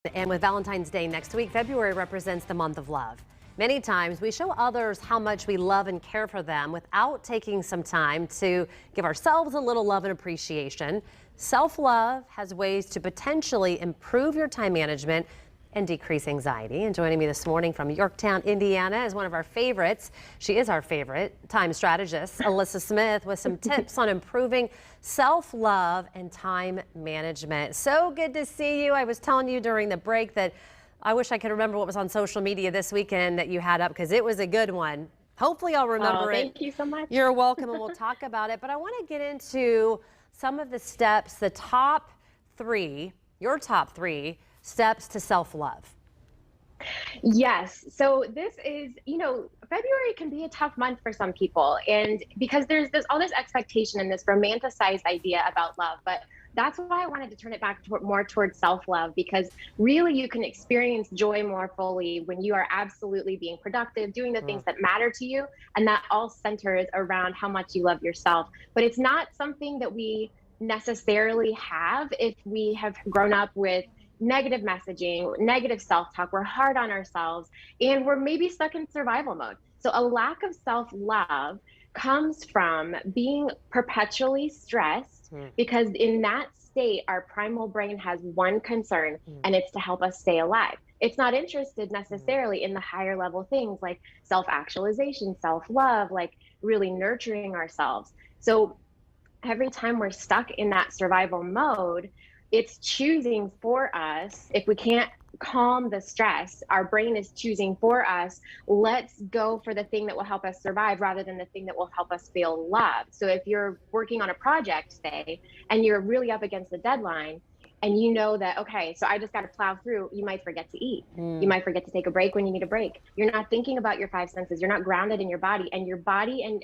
And with Valentine's Day next week, February represents the month of love. Many times we show others how much we love and care for them without taking some time to give ourselves a little love and appreciation. Self-love has ways to potentially improve your time management and decrease anxiety. And joining me this morning from Yorktown, Indiana is one of our favorites. She is our favorite time strategist, Alyssa Smith, with some tips on improving self-love and time management. So good to see you. I was telling you during the break that I wish I could remember what was on social media this weekend that you had up, because it was a good one. Hopefully I'll remember it. Thank you so much. You're welcome, and we'll talk about it. But I want to get into some of the steps, the top three, your top three steps to self-love. Yes. So this is, February can be a tough month for some people. And because there's all this expectation and this romanticized idea about love. But that's why I wanted to turn it back more towards self-love, because really you can experience joy more fully when you are absolutely being productive, doing the things that matter to you. And that all centers around how much you love yourself. But it's not something that we necessarily have if we have grown up with negative messaging, negative self-talk. We're hard on ourselves, and we're maybe stuck in survival mode. So a lack of self-love comes from being perpetually stressed, because in that state, our primal brain has one concern, and it's to help us stay alive. It's not interested necessarily in the higher level things like self-actualization, self-love, like really nurturing ourselves. So every time we're stuck in that survival mode, it's choosing for us. If we can't calm the stress, our brain is choosing for us, let's go for the thing that will help us survive rather than the thing that will help us feel loved. So if you're working on a project, say, and you're really up against the deadline, and you know that, okay, so I just got to plow through, you might forget to eat. You might forget to take a break when you need a break. You're not thinking about your five senses. You're not grounded in your body, and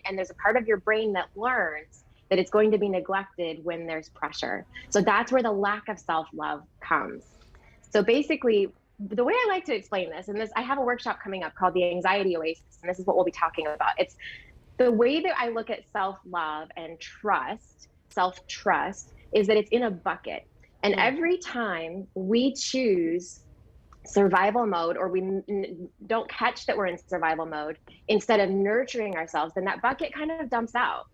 and there's a part of your brain that learns that it's going to be neglected when there's pressure. So that's where the lack of self-love comes. So basically, the way I like to explain this, and I have a workshop coming up called the Anxiety Oasis, and this is what we'll be talking about. It's the way that I look at self-love and self-trust is that it's in a bucket. And every time we choose survival mode, or we don't catch that we're in survival mode, instead of nurturing ourselves, then that bucket kind of dumps out.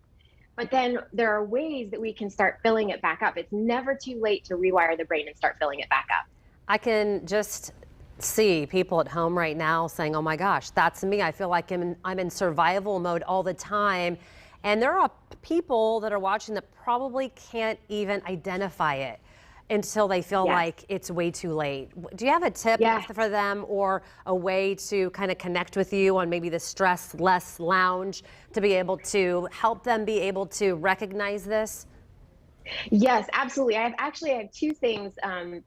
But then there are ways that we can start filling it back up. It's never too late to rewire the brain and start filling it back up. I can just see people at home right now saying, oh my gosh, that's me. I feel like I'm in survival mode all the time. And there are people that are watching that probably can't even identify it until they feel like it's way too late. Do you have a tip for them, or a way to kind of connect with you on maybe the stress less lounge to be able to help them be able to recognize this? Yes, absolutely. I have two things to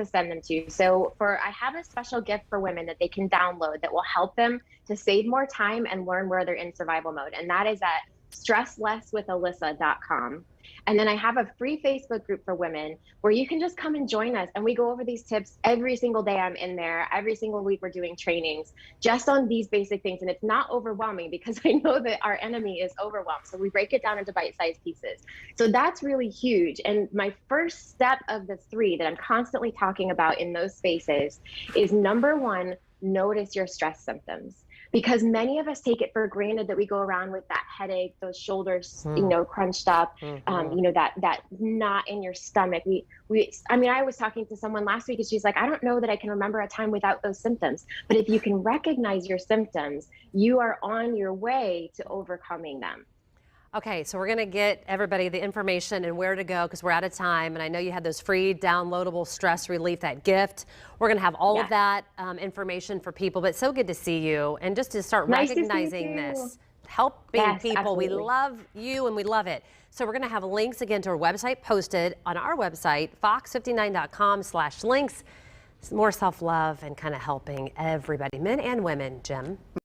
send them to. So I have a special gift for women that they can download that will help them to save more time and learn where they're in survival mode. And that is at stresslesswithalyssa.com. And then I have a free Facebook group for women where you can just come and join us. And we go over these tips every single day. I'm in there. Every single week we're doing trainings just on these basic things. And it's not overwhelming, because I know that our enemy is overwhelmed. So we break it down into bite-sized pieces. So that's really huge. And my first step of the three that I'm constantly talking about in those spaces is, number one, notice your stress symptoms. Because many of us take it for granted that we go around with that headache, those shoulders, crunched up, that knot in your stomach. I was talking to someone last week, and she's like, I don't know that I can remember a time without those symptoms. But if you can recognize your symptoms, you are on your way to overcoming them. Okay, so we're going to get everybody the information and where to go, because we're out of time. And I know you had those free downloadable stress relief, that gift. We're going to have all of that information for people. But so good to see you, and just to start recognizing this, helping people. Absolutely. We love you and we love it. So we're going to have links again to our website posted on our website, fox59.com/links. More self-love and kind of helping everybody, men and women, Jim.